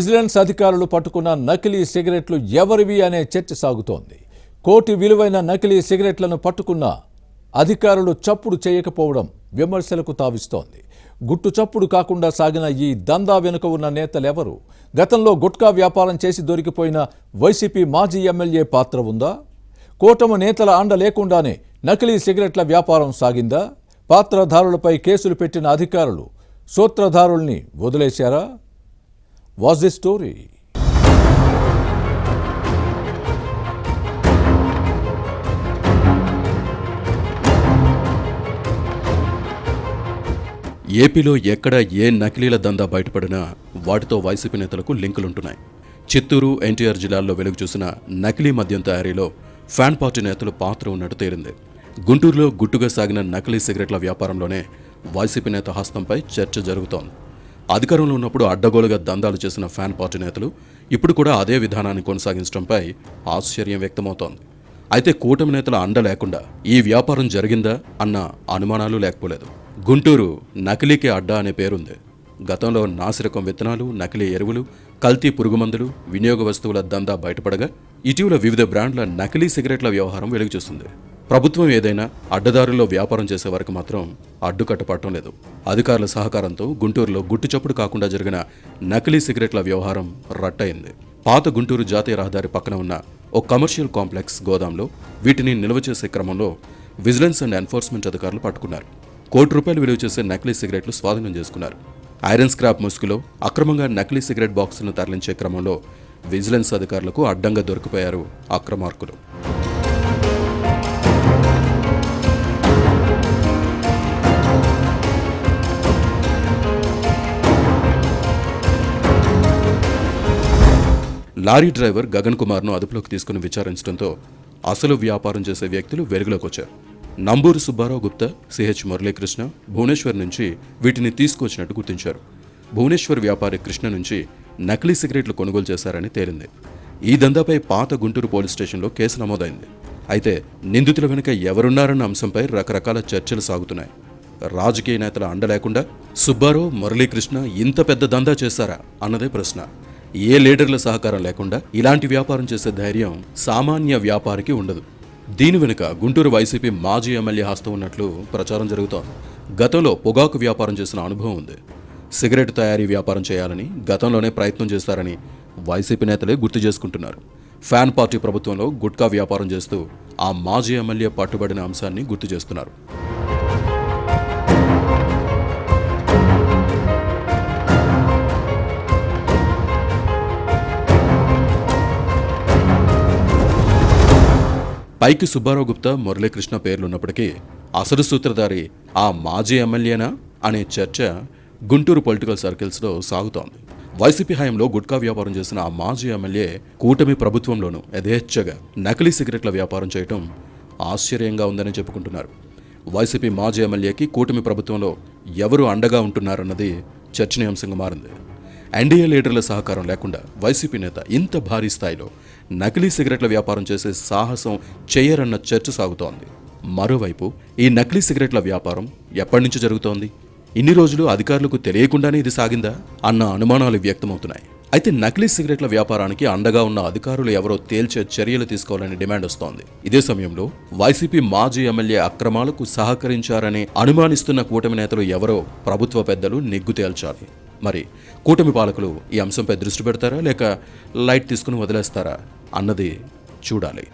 Vigilance అధికారులు పట్టుకున్న నకిలీ సిగరెట్లు ఎవరివి అనే చర్చ సాగుతోంది. కోటి విలువైన నకిలీ సిగరెట్లను పట్టుకున్న అధికారులు చప్పుడు చేయకపోవడం విమర్శలకు తావిస్తోంది. గుట్టు చప్పుడు కాకుండా సాగిన ఈ దందా వెనుక ఉన్న నేతలెవరు? గతంలో గుట్కా వ్యాపారం చేసి దొరికిపోయిన వైసీపీ మాజీ ఎమ్మెల్యే పాత్ర ఉందా? కూటమి నేతల అండ లేకుండానే నకిలీ సిగరెట్ల వ్యాపారం సాగిందా? పాత్రధారులపై కేసులు పెట్టిన అధికారులు సూత్రధారుల్ని వదిలేశారా? What's the story? ఏపీలో ఎక్కడ ఏ నకిలీల దందా బయటపడినా వాటితో వైసీపీ నేతలకు లింకులుంటున్నాయి. చిత్తూరు, ఎన్టీఆర్ జిల్లాల్లో వెలుగు చూసిన నకిలీ మద్యం తయారీలో ఫ్యాన్ పార్టీ నేతలు పాత్ర ఉన్నట్టు తేలింది. గుంటూరులో గుట్టుగా సాగిన నకిలీ సిగరెట్ల వ్యాపారంలోనే వైసీపీ నేత హస్తంపై చర్చ జరుగుతోంది. అధికారంలో ఉన్నప్పుడు అడ్డగోలుగా దందాలు చేసిన ఫ్యాన్ పార్టీ నేతలు ఇప్పుడు కూడా అదే విధానాన్ని కొనసాగించడంపై ఆశ్చర్యం వ్యక్తమవుతోంది. అయితే కూటమి నేతల అండ లేకుండా ఈ వ్యాపారం జరిగిందా అన్న అనుమానాలు లేకపోలేదు. గుంటూరు నకిలీకి అడ్డా అనే పేరుంది. గతంలో నాసిరకం విత్తనాలు, నకిలీ ఎరువులు, కల్తీ పురుగుమందులు, వినియోగ వస్తువుల దందా బయటపడగా ఇటీవల వివిధ బ్రాండ్ల నకిలీ సిగరెట్ల వ్యవహారం వెలుగుచూస్తుంది. ప్రభుత్వం ఏదైనా అడ్డదారుల్లో వ్యాపారం చేసే వరకు మాత్రం అడ్డుకట్టపడటం లేదు. అధికారుల సహకారంతో గుంటూరులో గుట్టుచప్పుడు కాకుండా జరిగిన నకిలీ సిగరెట్ల వ్యవహారం రట్టయింది. పాత గుంటూరు జాతీయ రహదారి పక్కన ఉన్న ఓ కమర్షియల్ కాంప్లెక్స్ గోదాంలో వీటిని నిల్వ చేసే క్రమంలో విజిలెన్స్ అండ్ ఎన్ఫోర్స్మెంట్ అధికారులు పట్టుకున్నారు. ₹1 కోటి విలువ చేసే నకిలీ సిగరెట్లు స్వాధీనం చేసుకున్నారు. ఐరన్ స్క్రాప్ ముసుగులో అక్రమంగా నకిలీ సిగరెట్ బాక్సులను తరలించే క్రమంలో విజిలెన్స్ అధికారులకు అడ్డంగా దొరికిపోయారు అక్రమార్కులు. లారీ డ్రైవర్ గగన్ కుమార్ను అదుపులోకి తీసుకుని విచారించడంతో అసలు వ్యాపారం చేసే వ్యక్తులు వెలుగులోకి వచ్చారు. నంబూరు సుబ్బారావు గుప్తా, సిహెచ్ మురళీకృష్ణ భువనేశ్వర్ నుంచి వీటిని తీసుకొచ్చినట్టు గుర్తించారు. భువనేశ్వర్ వ్యాపారి కృష్ణ నుంచి నకిలీ సిగరెట్లు కొనుగోలు చేశారని తేలింది. ఈ దందాపై పాత గుంటూరు పోలీస్ స్టేషన్లో కేసు నమోదైంది. అయితే నిందితుల వెనుక ఎవరున్నారన్న అంశంపై రకరకాల చర్చలు సాగుతున్నాయి. రాజకీయ నేతల అండ లేకుండా సుబ్బారావు, మురళీకృష్ణ ఇంత పెద్ద దందా చేశారా అన్నదే ప్రశ్న. ఏ లీడర్ల సహకారం లేకుండా ఇలాంటి వ్యాపారం చేసే ధైర్యం సామాన్య వ్యాపారికి ఉండదు. దీని వెనుక గుంటూరు వైసీపీ మాజీ ఎమ్మెల్యే హస్తం ఉన్నట్లు ప్రచారం జరుగుతోంది. గతంలో పొగాకు వ్యాపారం చేసిన అనుభవం ఉంది. సిగరెట్ తయారీ వ్యాపారం చేయాలని గతంలోనే ప్రయత్నం చేశారని వైసీపీ నేతలే గుర్తు చేసుకుంటున్నారు. ఫ్యాన్ పార్టీ ప్రభుత్వంలో గుట్కా వ్యాపారం చేస్తూ ఆ మాజీ ఎమ్మెల్యే పట్టుబడిన అంశాన్ని గుర్తు చేస్తున్నారు. పైకి సుబ్బారావు గుప్తా, మురళీకృష్ణ పేర్లున్నప్పటికీ అసలు సూత్రధారి ఆ మాజీ ఎమ్మెల్యేనా అనే చర్చ గుంటూరు పొలిటికల్ సర్కిల్స్లో సాగుతోంది. వైసీపీ హయాంలో గుట్కా వ్యాపారం చేసిన ఆ మాజీ ఎమ్మెల్యే కూటమి ప్రభుత్వంలోనూ యథేచ్ఛగా నకిలీ సిగరెట్ల వ్యాపారం చేయటం ఆశ్చర్యంగా ఉందని చెప్పుకుంటున్నారు. వైసీపీ మాజీ ఎమ్మెల్యేకి కూటమి ప్రభుత్వంలో ఎవరు అండగా ఉంటున్నారన్నది చర్చనీయాంశంగా మారింది. ఎన్డీఏ లీడర్ల సహకారం లేకుండా వైసీపీ నేత ఇంత భారీ స్థాయిలో నకిలీ సిగరెట్ల వ్యాపారం చేసే సాహసం చేయరన్న చర్చ సాగుతోంది. మరోవైపు ఈ నకిలీ సిగరెట్ల వ్యాపారం ఎప్పటి నుంచి జరుగుతోంది? ఇన్ని రోజులు అధికారులకు తెలియకుండానే ఇది సాగిందా అన్న అనుమానాలు వ్యక్తమవుతున్నాయి. అయితే నకిలీ సిగరెట్ల వ్యాపారానికి అండగా ఉన్న అధికారులు ఎవరో తేల్చే చర్యలు తీసుకోవాలని డిమాండ్ వస్తోంది. ఇదే సమయంలో వైసీపీ మాజీ ఎమ్మెల్యే అక్రమాలకు సహకరించారని అనుమానిస్తున్న కూటమి నేతలు ఎవరో ప్రభుత్వ పెద్దలు నిగ్గు తేల్చాలి. మరి కూటమి పాలకులు ఈ అంశంపై దృష్టి పెడతారా లేక లైట్ తీసుకుని వదిలేస్తారా అన్నది చూడాలి.